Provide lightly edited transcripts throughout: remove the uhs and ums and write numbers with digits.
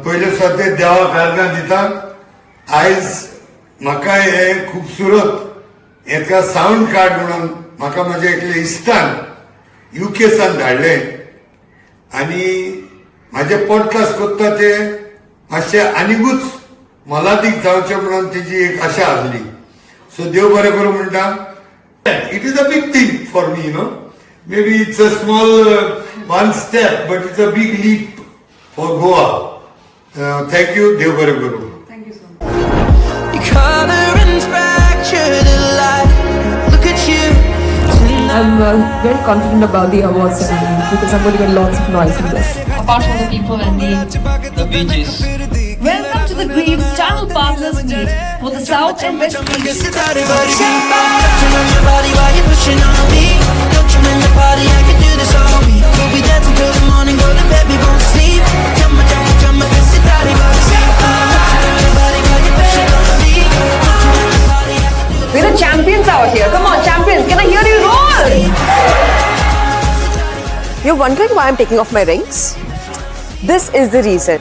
पहिले सद्या देवा घालना दिता आयज म्हाका हे खूबसूरत हेका साऊंड कार्ड म्हणून म्हाका माझ्या एकल्या इश्टान युकेसान धाडले आणि माझे पॉडकास्ट करता ते मातशे आनीकूच मोलादीक जावचे म्हणून तेजी एक आशा आसली. सो देव बरें करूं म्हणटा. It is a big thing for me, maybe it's a small one step, but it's a big leap for Goa. Thank you, dev bare karo. Thank you so much. You color and fracture the light. Look at you tonight. I'm very confident about the awards ceremony because I'm going to get lots of noise in this. Apart from the people and the beaches. Welcome to the Greaves Channel Partners Meet for the South and West regions. Touching on your body while you're pushing on me. Don't you in the party? I can do this all week. We'll be dancing till the morning, go to bed, we won't sleep. Jumma, jumma, jumma, this is body body. Touching on your body while you're pushing on me. Don't you in the party? I can do this. We're the champions out here. Come on, champions. Can I hear you roar? You're wondering why I'm taking off my rings? This is the reason.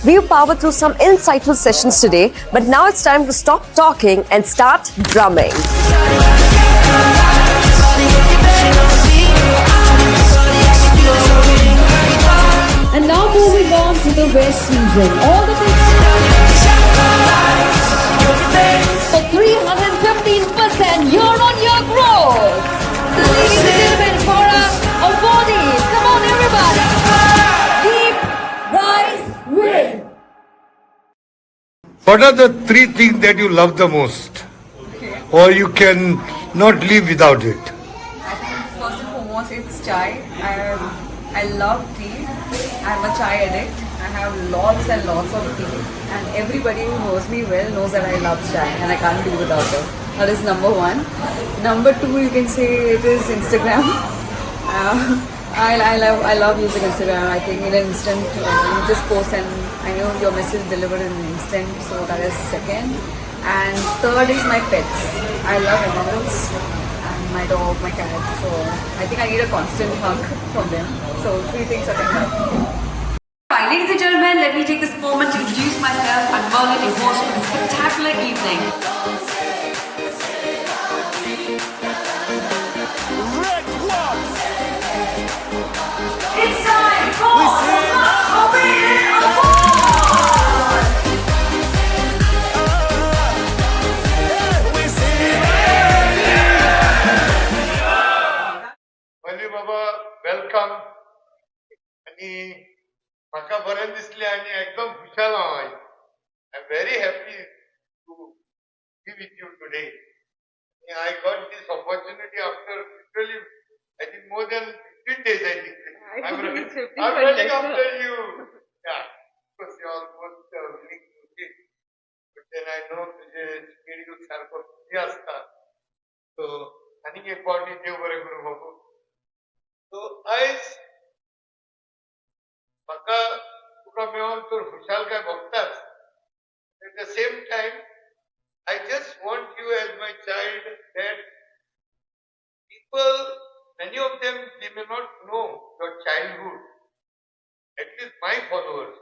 We've powered through some insightful sessions today, but now it's time to stop talking and start drumming. And now moving on to the West region. All the big for 315% year-on-year growth. Ladies and gentlemen, for our awardees, come on everybody. Deep Rise Win. What are the three things that you love the most, or you can not live without it? I think first and foremost it's chai. I love tea. I'm a chai addict. I have lots and lots of tea, and everybody who knows me well knows that I love chai and I can't do without it. That is number one. Number two, you can say it is Instagram. I love using Instagram. I think in an instant you just post and I know your message delivered in an instant. So that is second. And third is my pets. I love animals. And my dog, my cat. So I think I need a constant hug from them. So three things that I love. Right, ladies and gentlemen, let me take this moment to introduce myself. I'm Merlin, your host for this spectacular evening. It's time for the award! Merly Baba, welcome. आणि म्हाका बरें दिसलें आणि एकदम खुशाल हांव आयज. I'm very happy to be with you today. I got this opportunity after literally, I think more than 15 days. I think I'm running after you. Yeah, because you're almost willing to do it. But then I know तुझे schedule सारको busy असता. So आनीक एक फावटी देव बरें करूं बाबू. So आयज म्हाका तुका मेळोन तर खुशालकाय भोगताच. At the same time, I just want you as my child that people, many of them, they may not know your childhood, at least my followers.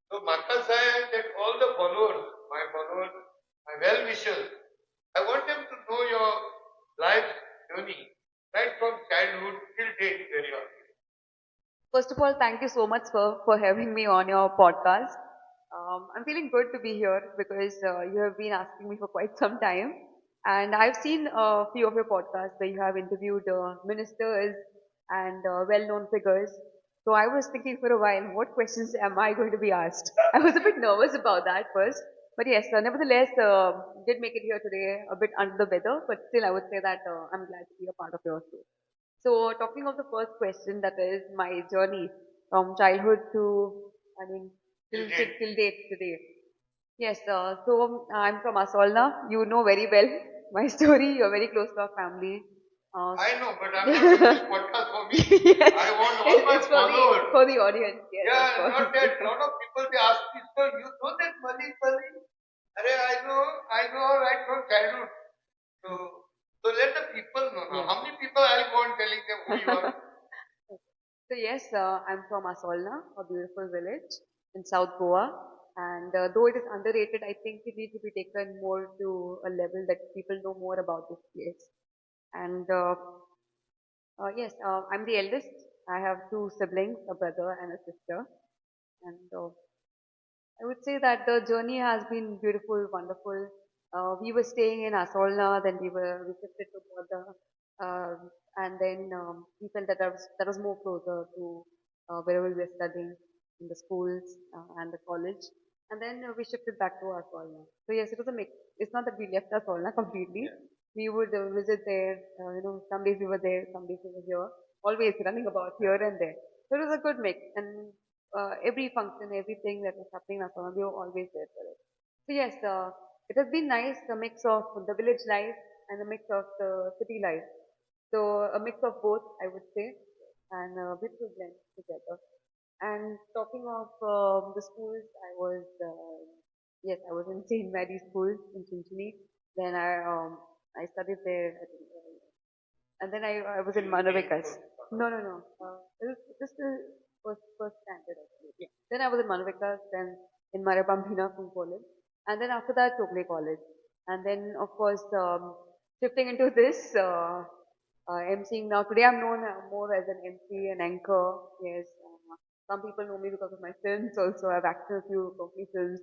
So Mata said that all the followers, my well-wishers, I want them to know your life journey, right from childhood till date very often. First of all, thank you so much for having me on your podcast. I'm feeling good to be here because you have been asking me for quite some time. And I've seen a few of your podcasts where you have interviewed ministers and well-known figures. So I was thinking for a while, what questions am I going to be asked? I was a bit nervous about that first. But yes, nevertheless, did make it here today a bit under the weather. But still, I would say that I'm glad to be a part of your show. So talking of the first question, that is my journey from childhood to, till date today. Yes, so I'm from Asolna. You know very well my story. You're very close to our family. I know, but I'm not doing this podcast for me. Yes. I want all my followers. For the audience, yes. Yeah, not that. A lot of people, they ask me, sir, you know that Mali? I know right from childhood. So let the people know now. How many people I'll go on telling them who you are? So yes, I'm from Asolna, a beautiful village. in South Goa. And though it is underrated, I think it needs to be taken more to a level that people know more about this place. And yes, I'm the eldest. I have two siblings, a brother and a sister. And I would say that the journey has been beautiful, wonderful. We were staying in Asolna, then we shifted to Bodha, and then we felt that that was more closer to wherever we were studying in the schools and the college. And then we shifted back to Asolna. So yes, it was a mix. It's not that we left Asolna completely. We would visit there. Some days we were there, some days we were here. Always running about here and there. So it was a good mix. And every function, everything that was happening in Assam, we were always there for it. So yes, it has been nice, a mix of the village life and a mix of the city life. So a mix of both, I would say, and a beautiful blend together. And talking of the schools, I was in St. Mary's School in Chinchini. Then I studied there, I think, and then I was in Manavikas. No. This is first standard actually. Yeah. Then I was in Manavikas, then in Maribambina from College, and then after that Togle College, and then of course shifting into this MCing now. Today I'm known more as an MC, an anchor. Yes. Some people know me because of my films also. I've acted in a few company films,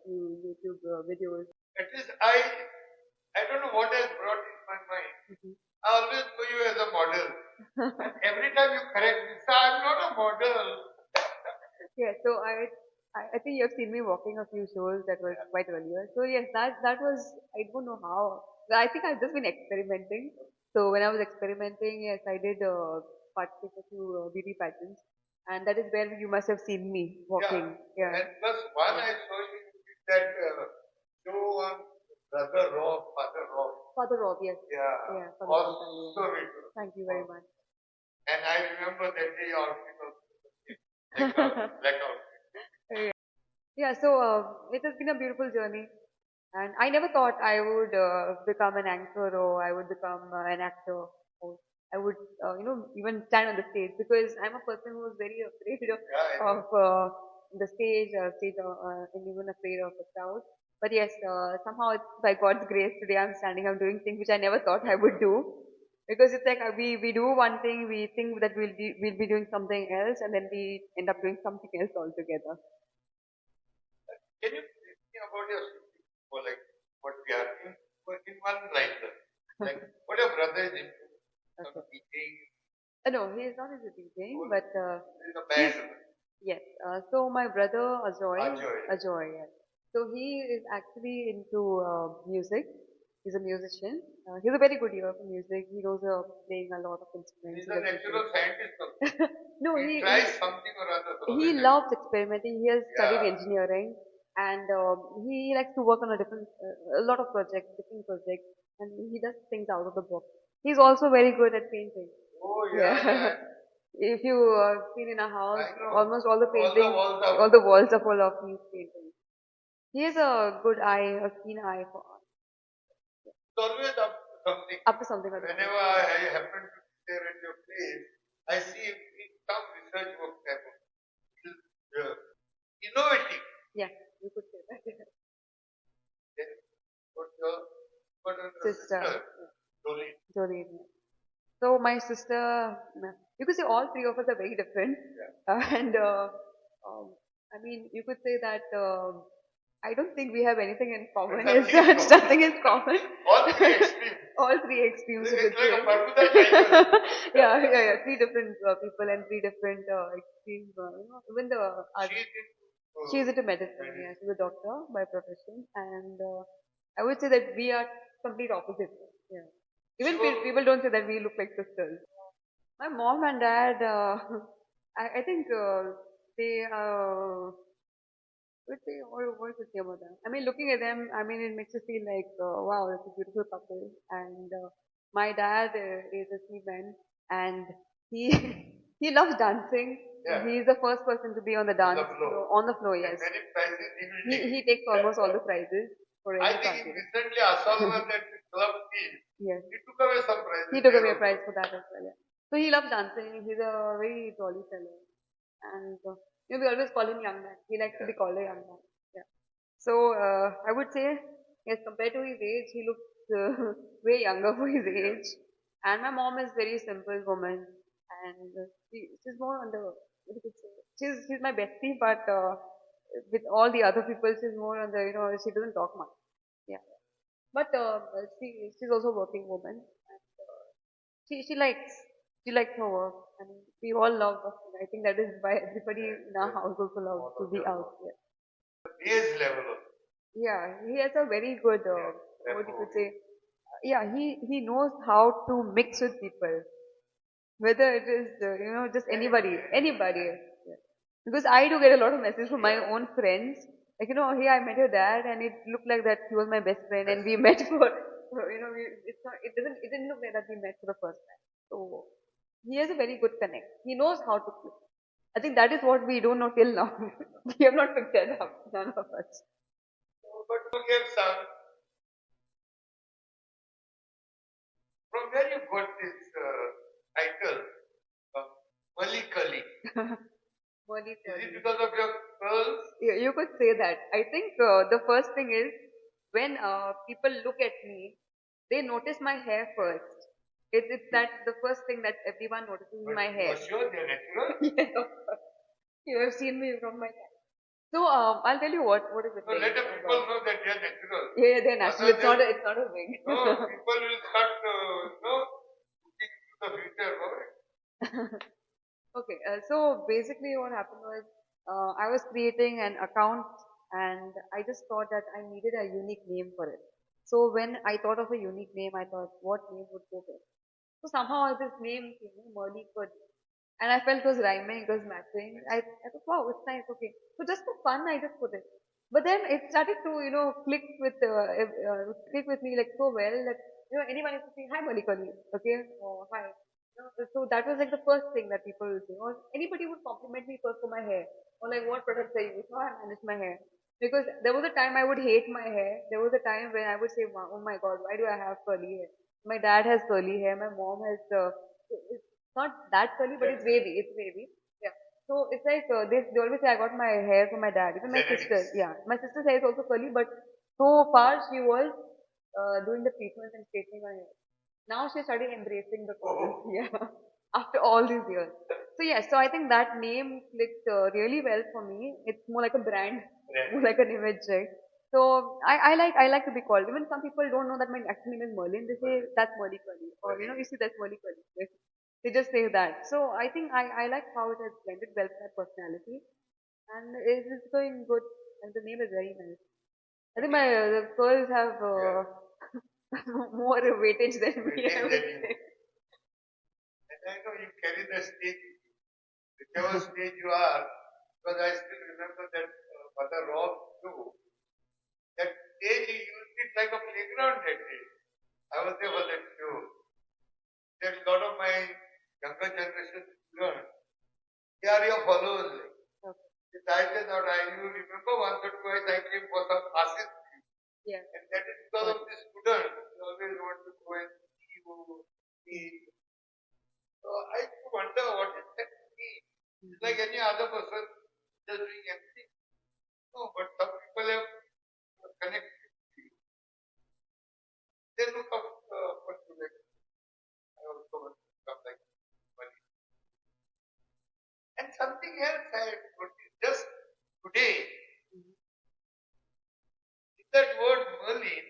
few YouTube videos. At least I don't know what has brought in my mind. I always know you as a model. And every time you correct me, sir, I'm not a model. Yeah, so I think you have seen me walking a few shows that was quite earlier. So yes, that was, I don't know how. I think I've just been experimenting. So when I was experimenting, yes, I did participate in a few beauty pageants, and that is where you must have seen me walking. Yeah. And plus one I saw you did that show on Brother Rob, Father Rob. Father Rob, yes. Yeah. Yeah, Father Rob. Also very good. Thank you very much. And I remember that day your outfit was black outfit. Yeah, so it has been a beautiful journey, and I never thought I would become an anchor or I would become an actor or I would, even stand on the stage because I'm a person who is very afraid of the stage, and even afraid of the crowd. But yes, somehow by God's grace, today I'm standing, I'm doing things which I never thought I would do. Because it's like we do one thing, we think that we'll be doing something else, and then we end up doing something else altogether. Can you tell me about your siblings or like what we are in one line, sir? Like what your brother is into? Some teaching, No, he is not into DJing, but in a band. yes. So my brother Ajoy. Ajoy, yes. So he is actually into music. He's a musician. He's a very good ear for music. He knows playing a lot of instruments. He's a natural scientist. Also. No, he tries something or other. he loves experimenting. He has studied Yeah. engineering, and he likes to work on a lot of projects, different projects, and he does things out of the box. He's also very good at painting. Oh yeah. If you seen in a house, I know. almost all the paintings, walls all the walls are full of his paintings. He has a good eye, a keen eye for art. It's always up to something. Up to something like that. Whenever I happen to be there at your place, I see some research work type of innovative. Yeah, you could say that. Then what your Sister. Jolene. Jolene. So my sister, you could say all three of us are very different, and I mean you could say that I don't think we have anything in common. Nothing It's in nothing in common. All three extremes. All three extremes. you It's could like a say. Bermuda Triangle. Yeah. Three different people and three different extremes. Even she's into medicine. Yeah, she's a doctor by profession, and I would say that we are complete opposites. Yeah. Even people don't say that we look like sisters. My mom and dad, I think they what to say about that? I mean, looking at them, I mean, it makes you feel like, wow, it's a beautiful couple. And my dad is a seaman, and he he loves dancing. Yeah. He is the first person to be on the dance floor. on the floor. Yes, Many prizes he will take. he takes almost all the prizes for I every think party. recently Asalna that club team, Yes. he took away some prizes. He took away a prize for that as well. Yeah. So he loves dancing. He's a very jolly fellow, and we always call him young man. He likes to be called a young man. Yeah. So I would say, yes, compared to his age, he looks way younger for his age. And my mom is very simple woman, and she's more on the what you could say. She's my bestie, but with all the other people, she's more on the she doesn't talk much. Yeah, but she's also a working woman. And, she likes her work, and we all love working. I think that is why everybody in our house also loves to be out here. Base level of Yeah, he has a very good, what you could say. Yeah, he knows how to mix with people, whether it is just anybody. Yeah. Because I do get a lot of messages from my own friends, like hey, I met your dad, and it looked like that he was my best friend, and we met it didn't look like that we met for the first time. So he has a very good connect. He knows how to cook. I think that is what we don't know till now. We have not picked that up, none of us. but you gave some. From where you got this title, Malikali? Molly Is Curly. it because of your curls? You could say that. I think the first thing is when people look at me, they notice my hair first. It's that the first thing that everyone notices is my hair. For sure, they're natural. Yes, of course. You have seen me from my time. So I'll tell you what is the So thing. let the people know that they're natural. Yeah, they're natural. Otherwise, It's not a wig. no, people will start, looking into the future. Right? Okay, so basically what happened was I was creating an account and I just thought that I needed a unique name for it. So when I thought of a unique name, I thought what name would go best. So somehow this name came, Merly Could. And I felt it was rhyming, it was matching. I thought, wow, it's nice, okay. So just for fun, I just put it. But then it started to, click with me like so well that, anyone used to say, hi Malikali, okay, or hi. So that was like the first thing that people would say. Or anybody would compliment me first for my hair. Or like, what products I use, how I manage my hair. Because there was a time I would hate my hair. There was a time when I would say, wow, oh my god, why do I have curly hair? My dad has curly hair, my mom has, it's not that curly, but it's wavy. It's wavy. Yeah. So it's like they always say I got my hair from my dad. Even my sister, yeah, my sister's hair is also curly, but so far she was doing the treatments and straightening her hair. Now she started embracing the curls. Yeah. After all these years. So yeah, so I think that name clicked really well for me. It's more like a brand, more like an image, right? So I like to be called. Even some people don't know that my actual name is Merlin. They say that's Merly Curly, or you see that's Merly Curly. They just say that. So I think I like how it has blended well with my personality, and it is going good. And the name is very nice. I think my the curls have more weightage than me. I would say. And I know you carry the stage, whichever stage you are, because I still remember that Mother Rob too. That stage you used it like a playground that day. I was there for that show. There's a lot of my younger generation students. They are your followers. Like. I just thought you remember once or twice I came for some classes. Yeah. And that is because of the students. They always want to go and see you, see. So I wonder what is that mean? It's like any other person just doing anything. No, but some people have connected to you. They look up what you like. I also want to become like money. And something else I had noticed just today is that word Merlin.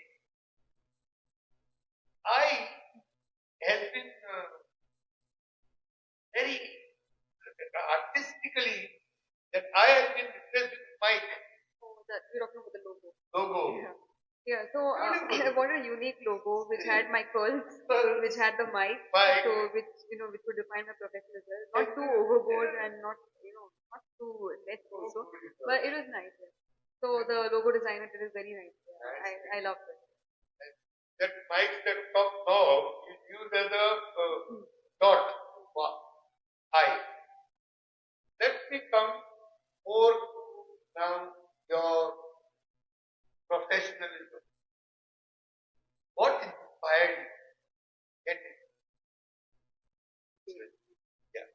I has been very artistically that I have been replaced with Mike Oh, you're talking about the logo. logo. Yeah. Yeah, so I wanted a unique logo which had my curls, which had the mic, Mic. so which would define my profession as well. Not too overboard and not too less also, but it was nice. Yeah. So the logo designer did it very nice. Yeah. I loved it. That mic, that top knob is used as a dot. I. Let me come more to now your professionalism. What inspired you? Get it. Yeah.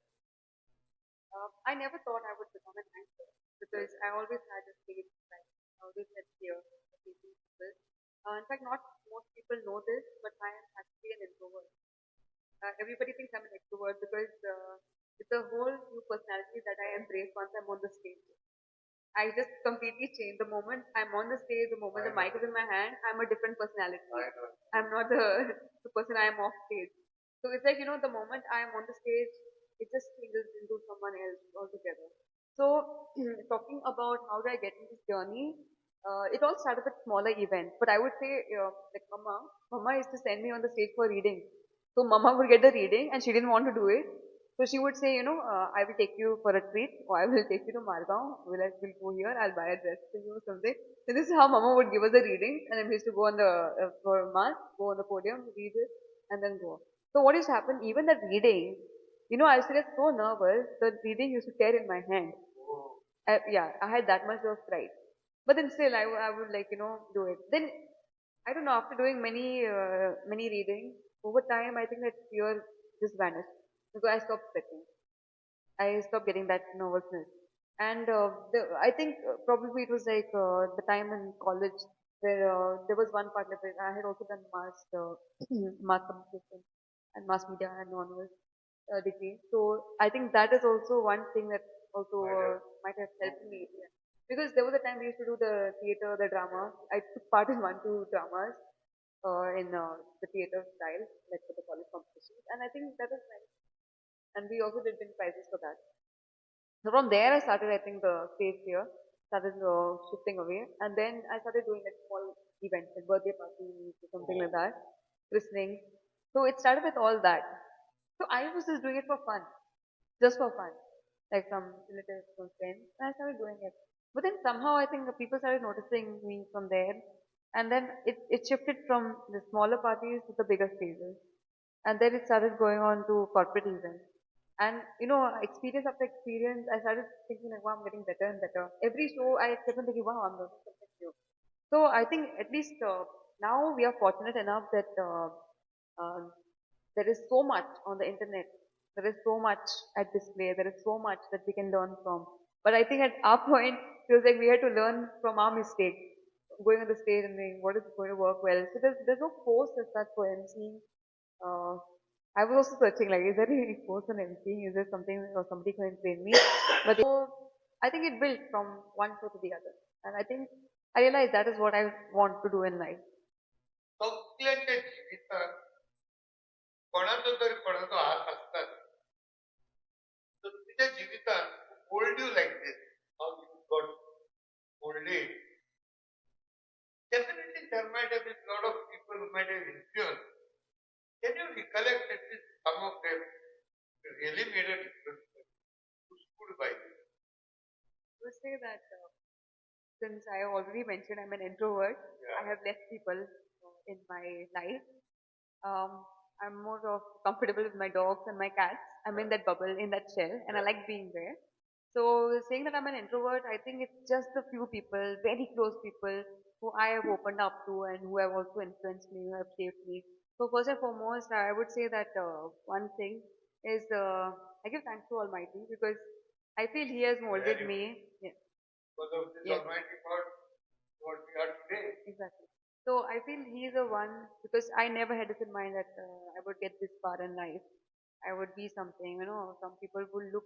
I never thought I would become an actor because I always had a stage fright. I always had fear of facing people. In fact, not most people know this, but I am actually an introvert. Everybody thinks I'm an extrovert because it's a whole new personality that I embrace once I'm on the stage. I just completely change. The moment I'm on the stage, the moment the mic is in my hand, I'm a different personality. I'm not the person I am off stage. So it's like, the moment I am on the stage, it just changes into someone else altogether. So talking about how do I get into this journey, it all started with smaller events. But I would say, like Mama used to send me on the stage for reading. So Mama would get the reading and she didn't want to do it. So she would say, I will take you for a treat, or I will take you to Margao. We'll go here. I'll buy a dress for you or something. So this is how Mama would give us the reading, and then we used to go on the for mass, go on the podium, read it, and then go. So what used to happen? Even the reading, I used to get so nervous. The reading used to tear in my hand. Yeah, I had that much of pride. But then still, I would like do it. Then I don't know. After doing many readings over time, I think that fear just vanished because I stopped sweating. I stopped getting that nervousness. And I think probably it was like the time in college where there was one part of it. I had also done mass communication and mass media and honors degree. So I think that is also one thing that also might have helped me. Yeah. Because there was a time we used to do the theater, the drama. I took part in one, two dramas in the theater style, like for the college competitions. And I think that was nice. And we also did win prizes for that. So from there, I started, I think, the stage here, started shifting away. And then I started doing like small events, like birthday parties or something like that, christening. So it started with all that. So I was just doing it for fun, just for fun, like from relatives, from friends. And I started doing it. But then somehow I think the people started noticing me from there. And then it shifted from the smaller parties to the bigger stages. And then it started going on to corporate events. And experience after experience, I started thinking like, wow, I'm getting better and better. Every show, I kept on thinking, wow, I'm learning something new. So I think at least now we are fortunate enough that um, there is so much on the internet. There is so much at display. There is so much that we can learn from. But I think at our point, it was like we had to learn from our mistakes. Going on the stage and saying what is going to work well. So there's no course as such for MCing. Uh, I was also searching like, is there any course on MCing? Is there something or somebody can train me? But so I think it built from one show to the other, and I think I realized that is what I want to do in life. सगळ्यांच्या जीवितात कोणाचा तरी कोणाचा हात असतात. तर तुझ्या जीवितात hold you like this how you got holded. Definitely there might have been a lot of people who might have influenced. Can you recollect at least some of them who really made a difference? Who stood by you? I would say that since I already mentioned I'm an introvert, I have less people in my life. Um, I'm more of comfortable with my dogs and my cats. I'm in that bubble, in that shell, and I like being there. So saying that I'm an introvert, I think it's just a few people, very close people, who I have opened up to and who have also influenced me, who have shaped me. So first and foremost, I would say that one thing is I give thanks to Almighty because I feel He has molded me. Yeah. Because of this Yes. Almighty God, what we are today. Exactly. So I feel he's the one because I never had this in mind that I would get this far in life. I would be something, some people will look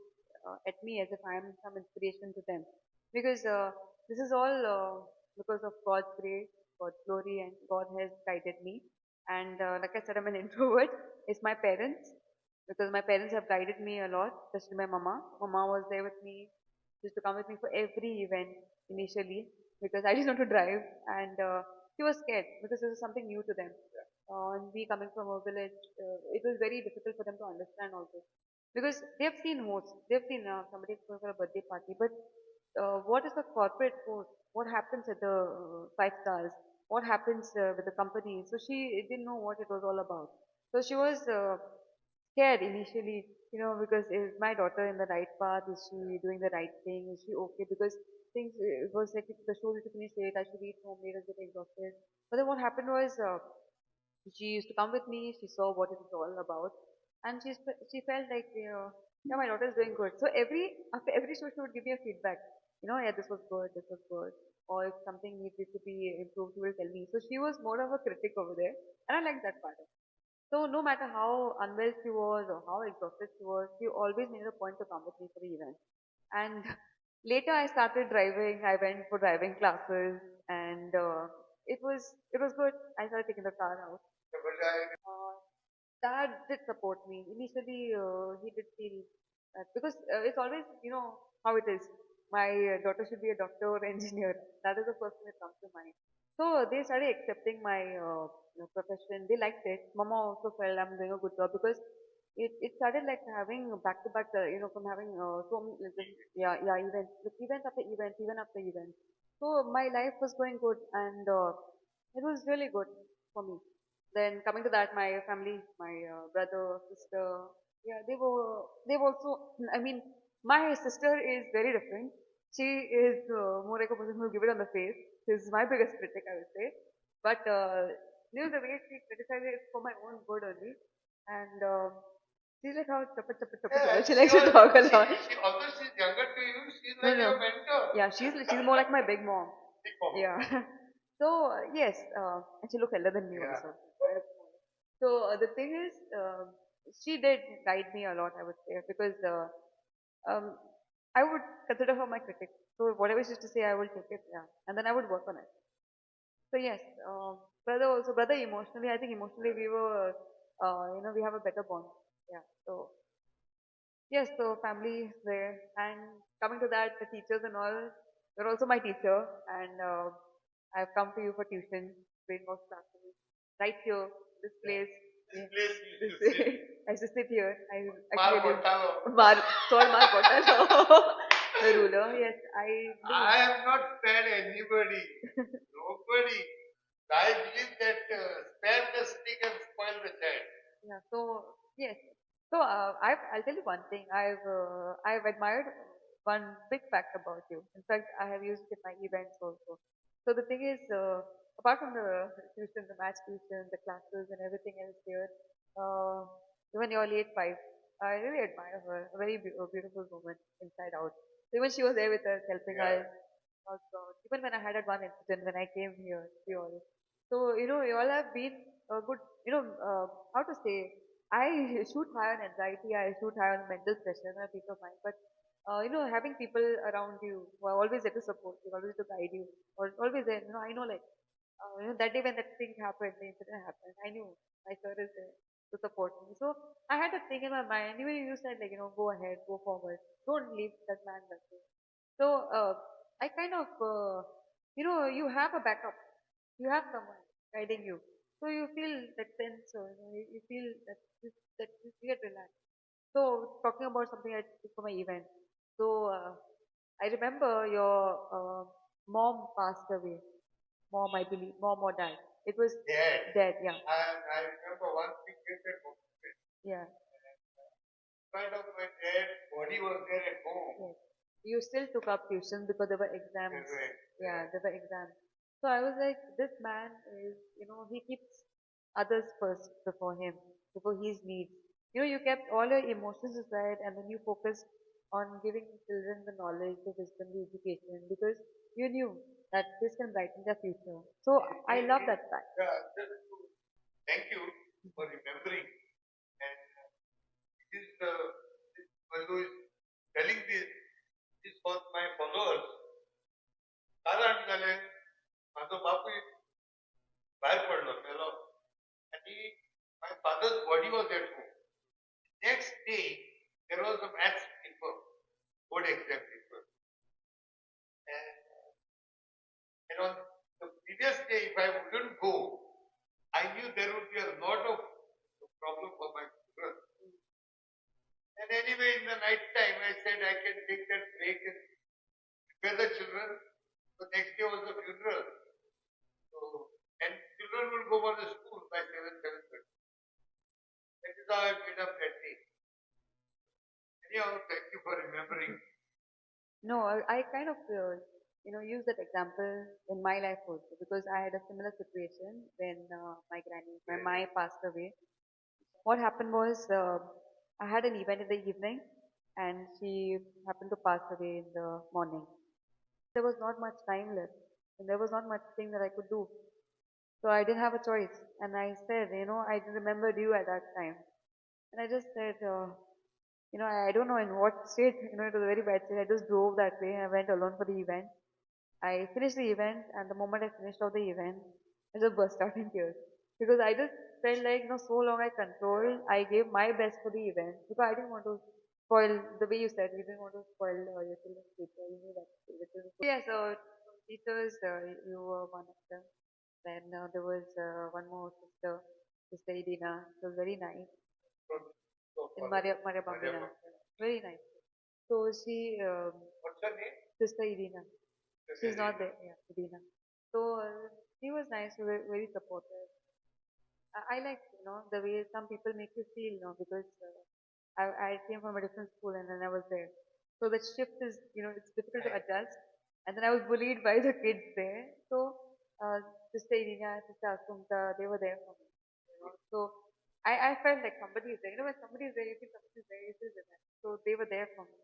at me as if I am some inspiration to them. Because this is all because of God's grace, God's glory, and God has guided me. And like I said, I'm an introvert. It's my parents because my parents have guided me a lot, especially my mama. Mama was there with me, she used to come with me for every event initially because I didn't know to drive and she was scared because this was something new to them. And we coming from a village, it was very difficult for them to understand also because they've seen hosts, they've seen somebody going for a birthday party, but what is the corporate host? What happens at the five stars? What happens with the company? So she didn't know what it was all about. So she was scared initially, because is my daughter in the right path? Is she doing the right thing? Is she okay? Because things it was like the show used to finish late. I should reach home late. I was getting exhausted. But then what happened was she used to come with me. She saw what it was all about, and she felt like Yeah, my daughter is doing good. So after every show, she would give me a feedback. Yeah, this was good, this was good. Or if something needed to be improved, she will tell me. So she was more of a critic over there, and I like that part. So no matter how unwell she was or how exhausted she was, she always made a point to come with me for the event. And later I started driving. I went for driving classes, and it was good. I started taking the car out. Uh, Dad did support me. Initially, he did feel that because it's always, how it is. My daughter should be a doctor or engineer. That is the first thing that comes to mind. So they started accepting my profession. They liked it. Mama also felt I'm doing a good job because it started like having back to back, from having so many, yeah, events, like events after events, even after events. So my life was going good, and it was really good for me. Then coming to that, my family, my brother, sister, yeah, they've also. I mean, my sister is very different. She is more like a person who will give it on the face. She's my biggest critic, I would say. But the way she criticizes is for my own good only. And she's like how she likes to talk a lot. Although she's younger to you, she's No, like no. your mentor. Yeah, she's more like my big mom. Big mom. Yeah. So yes, and she looks elder than me Yeah. also. So the thing is, she did guide me a lot, I would say, because um, I would consider her my critic. So whatever she used to say, I will take it, yeah, and then I would work on it. So yes, brother emotionally, I think emotionally we were, we have a better bond. Yeah. So yes, so family is there, and coming to that, the teachers and all, you're also my teacher, and I've come to you for tuition, brainwash classes, right here, this place. This Yeah, place this you sit. I used to sit here. I Mar actually live. Portalo. Sorry, Mar Portalo. The ruler. Yes, I live. I have not spared anybody. Nobody. I believe that spare the stick and spoil the child. Yeah. So yes. So I'll tell you one thing. I've admired one big fact about you. In fact, I have used it in my events also. So the thing is, apart from the tuition, the match tuition, the classes, and everything else here, uh, even your late wife, I really admire her. A very beautiful woman, inside out. So even she was there with us, helping us. Also, even when I had that one incident when I came here, she all. So, you all have been a good, how to say, I shoot high on anxiety, I shoot high on mental pressure and a peace of mind. But, having people around you who are always there to support you, always to guide you, or always there, I know like, that day when that thing happened, the incident happened, I knew my sir is there to support me. So I had that thing in my mind, even you said like, go ahead, go forward, don't leave that man that way. So I kind of, you have a backup. You have someone guiding you. So you feel that sense, you feel that you get relaxed. So talking about something I did for my event. So I remember your mom passed away. Mom, I believe, mom or dad. It was Dead. dead, yeah, I remember one thing at home. yeah. Kind of my dead body was there at home. Yes. You still took up tuition because there were exams. Correct. Yeah, there were exams. So I was like, this man is, he keeps others first before him, before his needs. You kept all your emotions aside and then you focused on giving children the knowledge, the wisdom, the education because you knew that this can brighten their future. So I love that fact. Yeah, just to thank you for remembering. And this this fellow is telling this for my followers. कारण झाले माझा बापू बाहेर पडलो त्याला आणि my father's body was at home. Next day there was a maths paper, board exam paper. And on the previous day, if I wouldn't go, I knew there would be a lot of problem for my children. And anyway, in the night time, I said I can take that break and prepare the children. The next day was the funeral. So, and children will go for the school by 7:30. That is how I made up that day. Anyhow, thank you for remembering. No, I kind of, use that example in my life also because I had a similar situation when my my passed away. What happened was I had an event in the evening and she happened to pass away in the morning. There was not much time left, and there was not much thing that I could do. So I didn't have a choice, and I said, I remembered you at that time, and I just said, I don't know in what state, it was a very bad state. I just drove that way. I went alone for the event. I finished the event, and the moment I finished off the event, I just burst out in tears because I just felt like, so long I controlled. I gave my best for the event because I didn't want to spoil the way you said. You didn't want to spoil your children's future. You knew that the children. Yeah, so teachers, you were one of them. Then there was one more sister, Sister Edina. She was very nice. In Maria Bambina. Very nice. So she, What's her name? Sister Edina. She's not there. Yeah, Edina. So she was nice, very, very supportive. I like, the way some people make you feel, because I came from a different school and then I was there. So the shift is, it's difficult to adjust. And then I was bullied by the kids there. So Sister Irina, Sister Asumta, they were there for me. So I felt like somebody is there. When somebody is there, you think somebody is there, you feel that. So they were there for me.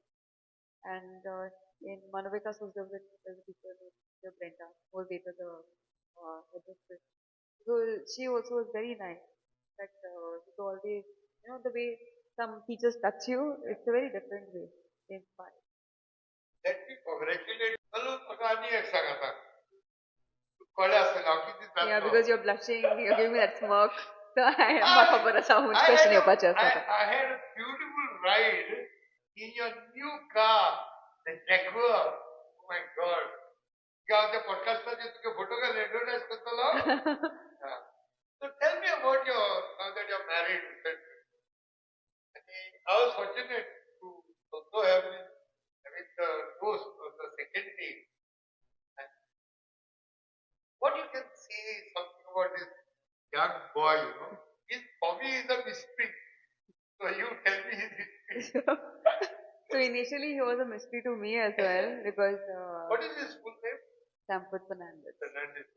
And in Manavika was there was a teacher named Brenda, who was later the headmistress. So she also was very nice. That she always, the way some teachers touch you, it's a very different way. They inspire. Let me congratulate. Hello, Pagani Eksagata. कळलं असेल ना किती Yeah, जातो. because you're blushing, you're giving me that smirk. So I I- म्हाका खबर आसा हुन I कशें had येवपाचें a- आसा I- तो. I had a beautiful ride in your new car, the Jaguar. Oh my God. त्या पॉडकास्टचे तुझे फोटो का ऍडव्हर्टाइज करतलो. So tell me about your now that you're married. I was fortunate to also have been having the toast of the second day. And what you can say something about this young boy, his hobby is a mystery. So you tell me his history. So initially he was a mystery to me as well because What is his full name? Sanford Fernandez. Fernandez.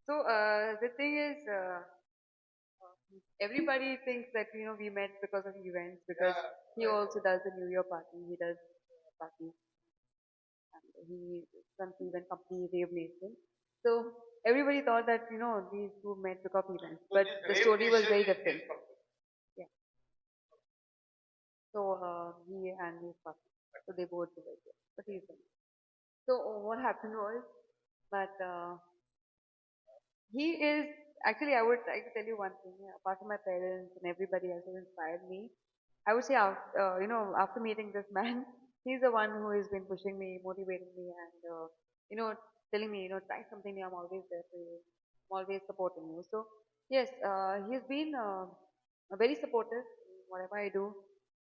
So the thing is, everybody thinks that we met because of events because he also does the New Year party. He does parties. And he runs the event company Rave Nation. So everybody thought that these two met because of events, So but this the Rave story was Nation very is different. his company. So he and his partner, so they both were there. But he's there. So what happened was that he is actually I would like to tell you one thing. Apart from my parents and everybody else who inspired me, I would say after meeting this man, he's the one who has been pushing me, motivating me, and telling me try something new. I'm always there for you. I'm always supporting you. So yes, he's been very supportive in whatever I do.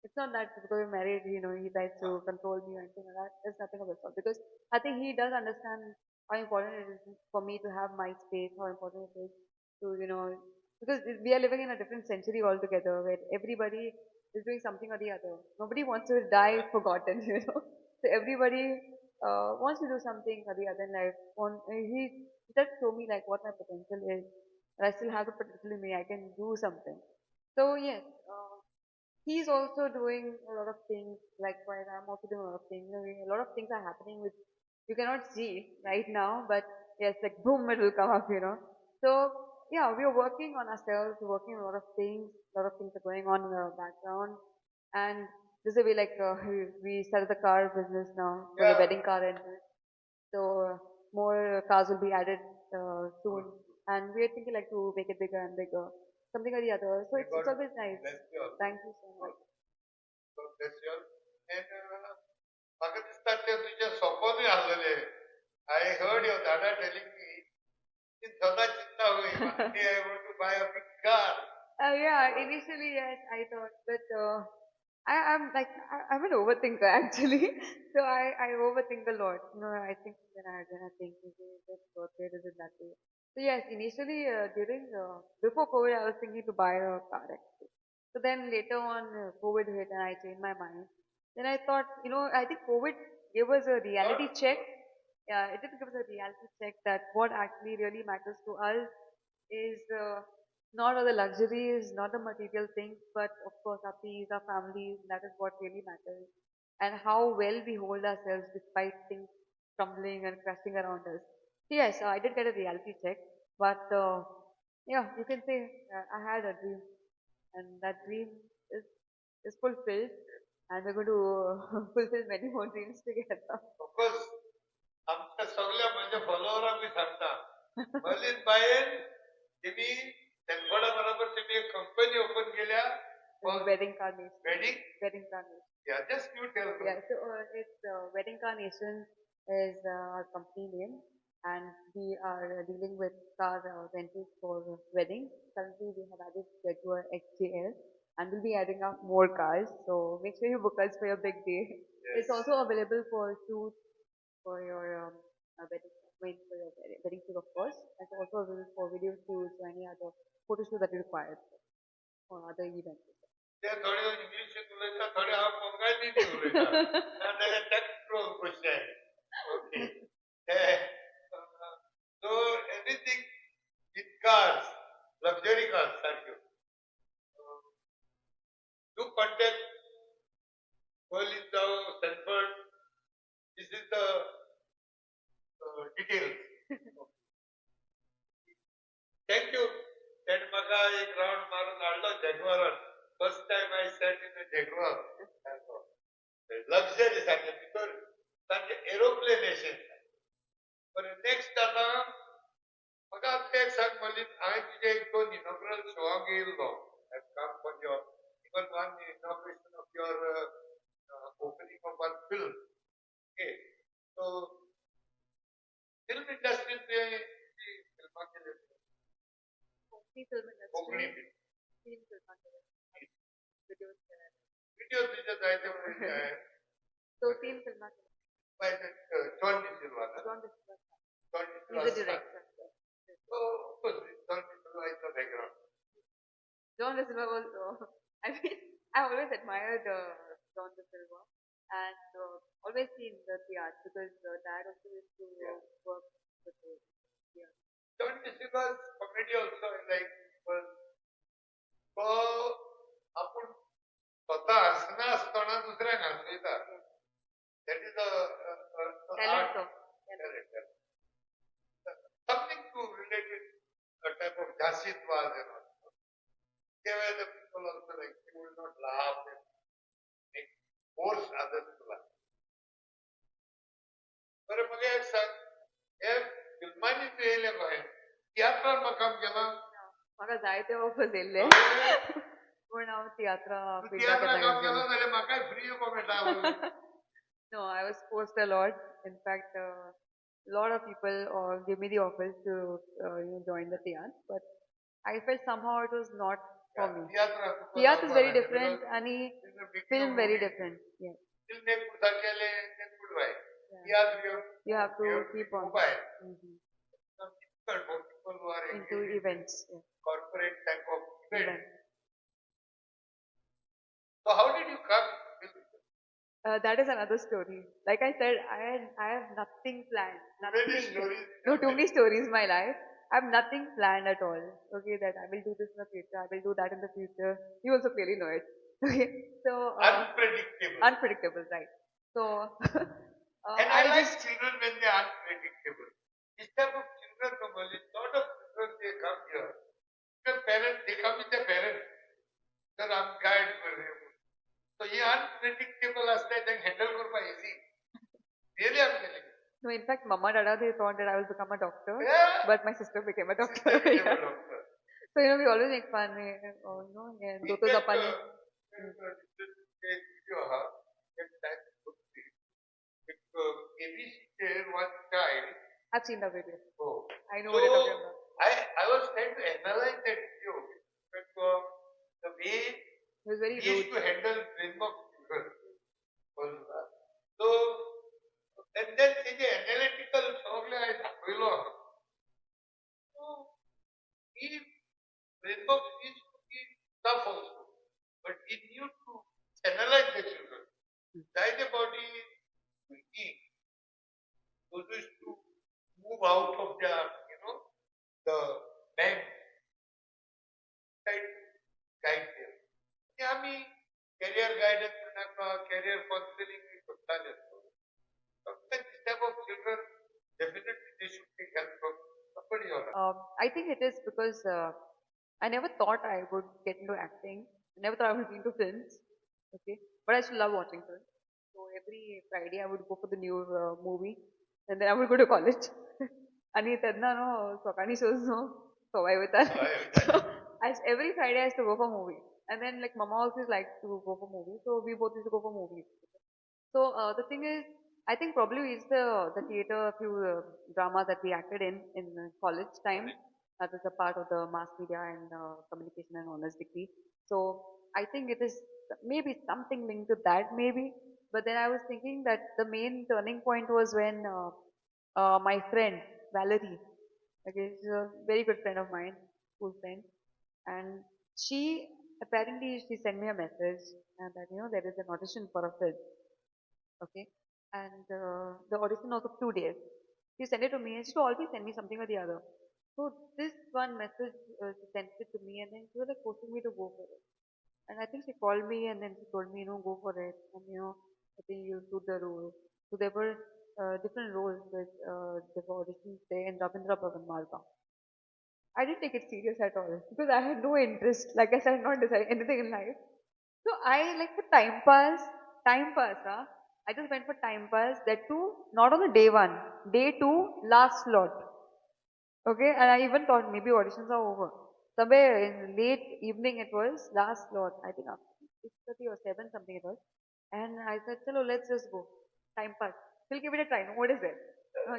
It's not that because we're married, he tries to control me or anything like that. There's nothing of the sort because I think he does understand how important it is for me to have my space, how important it is to, because we are living in a different century altogether where everybody is doing something or the other. Nobody wants to die forgotten, So everybody wants to do something or the other in life. He does show me like what my potential is. And I still have the potential in me. I can do something. So yes, he's also doing a lot of things. Likewise, I'm also doing a lot of things. A lot of things are happening which you cannot see right now, but yes, like boom, it will come up. So yeah, we are working on ourselves, we're working on a lot of things. A lot of things are going on in the background, and this is a way like we started the car business now for the wedding car rental. So more cars will be added soon, and we are thinking like to make it bigger and bigger, something or the other. So it's always nice. Bless you all. Thank you so much. God bless you all. And म्हाका दिसता ते तुझ्या सोपोनूय आसलेले. I heard your dada telling me की सदा चिंता होई. One day I want to buy a big car. Yeah, initially yes, I thought, but I'm an overthinker actually. So I overthink a lot. I think then I think is it worth it? Is it that way? So yes, initially during before COVID, I was thinking to buy a car actually. So then later on, COVID hit and I changed my mind. Then I thought, I think COVID gave us a reality check. Yeah, it did give us a reality check that what actually really matters to us is Not all the luxuries, not the material things, but of course our peace, our families, that is what really matters. And how well we hold ourselves despite things crumbling and crashing around us. So yes, I did get a reality check, but yeah, you can say I had a dream, and that dream is is fulfilled, and we're going to fulfill many more dreams together. Of course आमच्या सगळ्या माझ्या फॉलोअरांक मी सांगता मलिन Bayern तुम्ही त्यांना बरोबर तुम्ही एक कंपनी ओपन केल्या Wedding carnation. Wedding Wedding carnation. या just you tell Yeah, so it's Wedding Carnation is our company name, and we are dealing with car rentals for weddings. Currently, we have added Jaguar XJL, and we'll be adding up more cars. So make sure you book us for your big day. It's also available for shoots for your wedding, for your wedding shoot, of course. And it's also available for video shoots or any other photo shoot that you require or other events. ते थोडे English उलयता थोडे हांव बंगाली उलयता नाजाल्यार tax गोश्टी okay so anything with cars luxury cars सारक्यो do contact Berlin जावं Sanford this is the details thank you तेणे म्हाका एक राउंड मारून हाडलो जॅग्वारान First time I sat in a Jaguar, luxury सांगे भितर तांचे एरोप्लेन अशें पण नेक्स्ट आतां म्हाका ते सांग मलीन हांवें तुजे एक दोन इनॉग्रल शोआक येयल्लो I come for your even one inauguration of your opening of one film okay so film industry फिल्मां केले कोंकणी फिल्म वीडियो तुझे जायते So तीन फिल्मां John D'Silva John Disler. He's a director. So John D'Silva is the background. John Disler was, I mean, I always admired John Disler and always seen the theatre because Dad also used to work with the theatre. John Dissilva's comedy also I like was so आपण स्वतः हसणं असताना दुसऱ्यांक हसयता that is a Talent, art. Talent. Something to relate with a type of Jasidwaz and all. There were the people also like they will not laugh and make force others to laugh. बरं मग एक सांग हे फिल्मांनी तू येयले पळय तियात्रान म्हाका काम केला म्हाका जाय ते ऑफर्स येयल्ले पूण हांव तियात्रा तियात्रा काम केला जाल्यार म्हाकाय फ्री येवपा मेळटा No, I was forced a lot. In fact, a lot of people gave me the offers to join the theatre, but I felt somehow it was not for me. Theatre is very different, and film very different. Yes. Film एक पुढचा केले ते पुढवाय You have to keep on into events. Yeah. Corporate type of event. So how did you come? That is another story. Like I said, I have nothing planned. Nothing. No, too many stories in my life. I have nothing planned at all. Okay, that I will do this in the future. I will do that in the future. You also clearly know it. Okay, so Unpredictable. Unpredictable, right? So. And I like children when they are unpredictable. This type of children normally, lot of children they come here. The parents they come with their parents. Sir, I'm guide for him. So he unpredictable असते then handle करपा easy. Really I'm telling you. No, in fact, Mama Dada they thought that I will become a doctor, Yeah. but my sister became a doctor. Sister became a doctor. So we always make fun. Oh no, yeah, Doto Zapani. One child. I've seen the video. Oh. I know what you're talking about. I was trying to analyze that video. But the way He was very he used rude. to handle framework children. So, and then the analytical सगळे आहे दाखवलो. So, he framework used to be tough also, but he knew to analyze the children. Like the body thinking, those used to move out of the, the bank guidance career counseling sometimes this type of children definitely they should take help from somebody or other. I think it is because I never thought I would get into acting. I never thought I would be into films. Okay, but I still love watching films. So every Friday I would go for the new movie, and then I would go to college. आणि त्यांना सकाळी shows सवय होतात. So every Friday I used to go for movie, and then like Mama also likes to go for movie, so we both used to go for movies. So the thing is, I think probably it's the theater, a few dramas that we acted in college time. That is a part of the mass media and communication and honors degree. So I think it is maybe something linked to that, maybe. But then I was thinking that the main turning point was when my friend Valerie, okay, she's a very good friend of mine, school friend, and she apparently she sent me a message and that there is an audition for a film. Okay. And the audition was of 2 days. She sent it to me and she would always send me something or the other. So this one message, she sent it to me and then she was like forcing me to go for it. And I think she called me and then she told me, go for it. And I think you do the role. So there were different roles with the auditions there in Rabindra Bhavan, Malwa. I didn't take it serious at all because I had no interest. Like I said, I had not decided anything in life. So I like for time pass, huh? I just went for time pass. That too, not on the day one, day two, last slot. Okay, and I even thought maybe auditions are over. Somewhere in late evening it was last slot. I think after 6:30 or 7 something it was. And I said, "Chalo, let's just go. Time pass. We'll give it a try. No, what is it?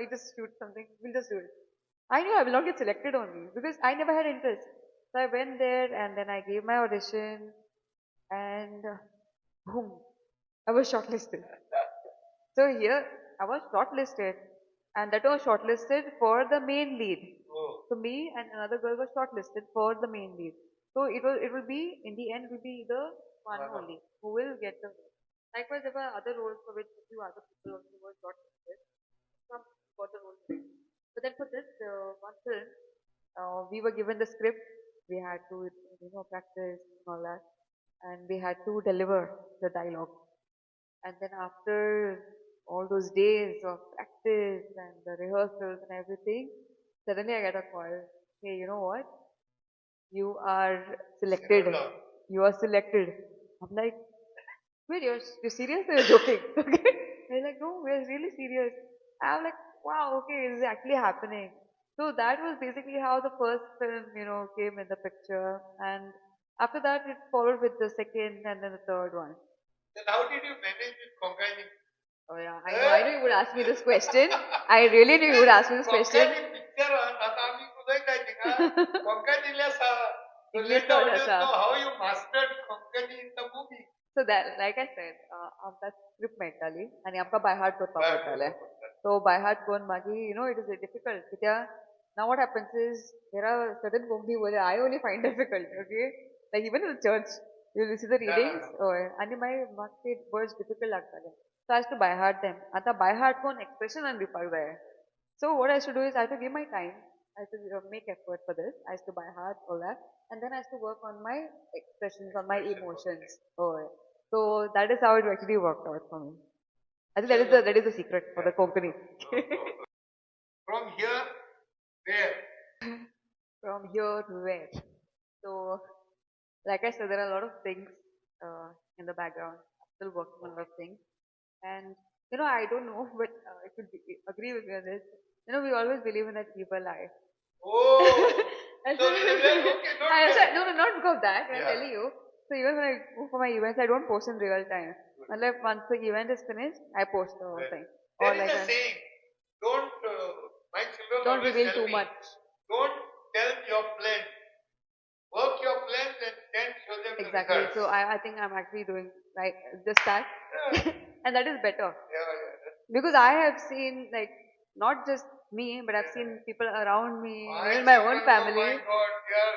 You just shoot something. We'll just do it." I knew I will not get selected only because I never had interest. So I went there and then I gave my audition and boom, I was shortlisted. So here I was shortlisted and that was shortlisted for the main lead. So me and another girl was shortlisted for the main lead. So it will be in the end will be the one only who will get the role. Likewise there were other roles for which a few other people also were shortlisted. Some got the role too. But then for this one film, we were given the script. We had to practice and all that, and we had to deliver the dialogue. And then after all those days of practice and the rehearsals and everything, suddenly I get a call. Hey, you know what? You are selected. You are selected. I'm like, wait, you're serious or you're joking? Okay. They're like, no, we're really serious. I'm like, wow, okay, this is actually happening. So that was basically how the first film, came in the picture. And after that, it followed with the second and then the third one. Then how did you manage with Konkani? Oh yeah, I know you would ask me this question. I really knew you would ask me this question. Konkani picture, आता आम्ही कुठे काय का Konkaniला so English let the audience थोडासा. know how you mastered Konkani in the movie. So that, like I said, आमचा script मेळटाली आणि आमका by heart करपाक पडटाले. So by heart करून मागीर, it is difficult. कित्याक now what happens is there are certain Konkani words I only find difficult. Okay, like even in the church, you will see the readings. आणि मागीर ते words difficult लागताले. So I have to by heart them. आता by heart कोण expression आणि दिवपाक जाय. So what I should do is I have to give my time. I have to make effort for this. I have to by heart all that, and then I have to work on my expressions, on my emotions. So that is how it actually worked out for me. I think that is the secret for the company. From here, where? From here to where? So, like I said, there are a lot of things in the background. I'm still working on a lot of things, and I don't know, but I could agree with you on this. We always believe in that evil eye. Oh, And so so- okay, not I there. said, no, not because of that. I'm Yeah. telling you. So even when I go for my events, I don't post in real time. Unless once the event is finished, I post the whole thing. There Or is like a saying, don't, my children don't always reveal tell too me, much. don't tell your plans. Work your plans and then show them Exactly. the results. So I think I'm actually doing like just that, Yeah. and that is better Yeah. because I have seen like not just me, but I've seen people around me, even my own children, family. Oh my God,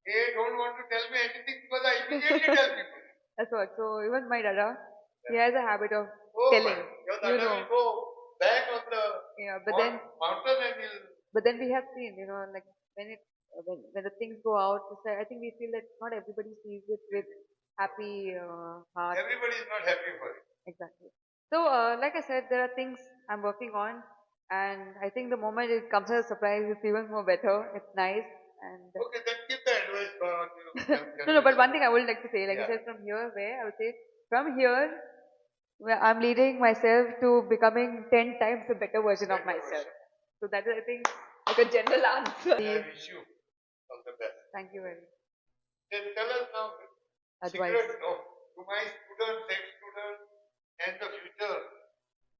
they don't want to tell me anything because I immediately tell people. That's what. So even my dada, he has a habit of Oh telling. my, your You dada know. will go back on the Yeah, but then mountain and he'll. But then we have seen, like when the things go out, I think we feel that not everybody sees it with happy heart. Everybody is not happy for it. Exactly. So, like I said, there are things I'm working on, and I think the moment it comes as a surprise, it's even more better. It's nice, and Okay, then give the advice for no, no. But one thing I would like to say, like Yeah. you said, from here, where I would say, from here, where I'm leading myself to becoming 10 times a better version of myself. So that is, I think, like a general answer. I wish you all the best. Thank you very much. Then tell us now, Advice. secret to my students, ex-students, and the future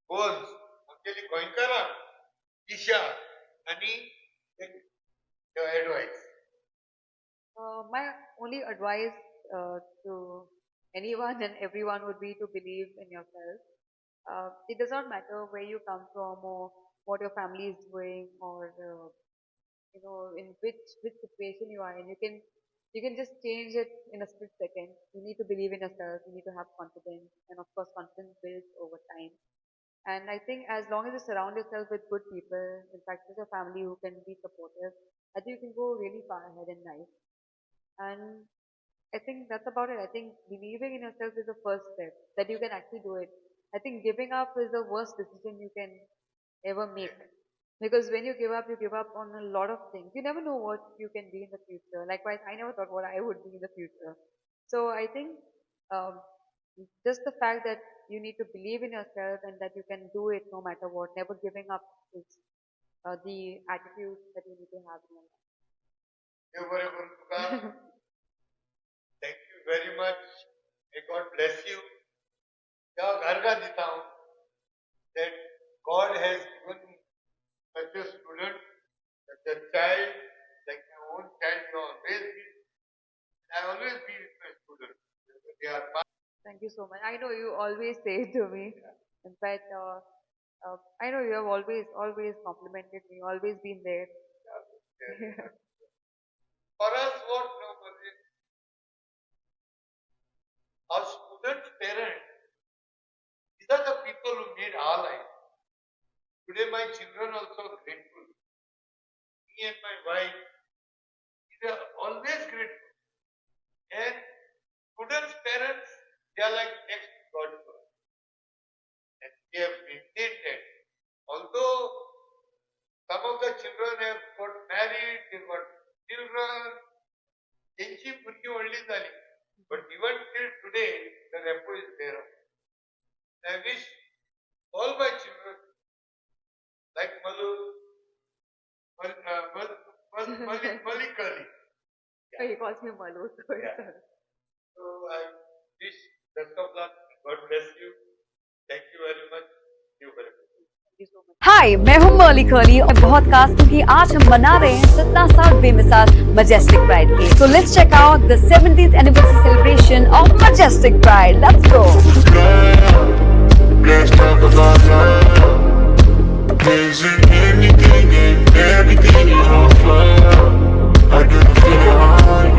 goals. Actually, Goinkara, Isha, Ani, your advice. My only advice to anyone and everyone would be to believe in yourself. It does not matter where you come from or what your family is doing or in which situation you are in. You can just change it in a split second. You need to believe in yourself. You need to have confidence, and of course, confidence builds over time. And I think as long as you surround yourself with good people, in fact, with your family who can be supportive, I think you can go really far ahead in life. And I think that's about it. I think believing in yourself is the first step, that you can actually do it. I think giving up is the worst decision you can ever make. Because when you give up on a lot of things. You never know what you can be in the future. Likewise, I never thought what I would be in the future. So I think um, just the fact that you need to believe in yourself and that you can do it no matter what, never giving up is the attitude that you need to have in your life. You were a good Tukar. Thank you very much. May God bless you. Yeah, Garga dita hu that God has given me such a student, such a child, like my own child. You always be. I always be with my students. They are part. Thank you so much. I know you always say it to me. In fact, I know you have always complimented me, always been there. For us, what our students' parents, these are the people who made our life. Today, my children also are grateful. Me and my wife, we are always grateful. And students' parents, they are like next to God for us. And we have maintained that. Although some of the children have got married, they got children, त्यांची मुलगी वडली झाली. But even till today, the rapport is there. I wish all my children, like Malu, Malik Ali. He calls me Malu. So Yeah. So I wish best of luck. God bless you. Thank you very much. Thank you very much. Thank you so much. हाय, मैं हूँ merely curly और बहुत खास क्योंकि आज हम मना रहे हैं 17 साल बेमिसाल मजेस्टिक प्राइड के। So let's check out the 17th anniversary celebration of Majestic Pride. Let's go. Let's talk about love. Is it anything and everything you offer? I do feel it hard.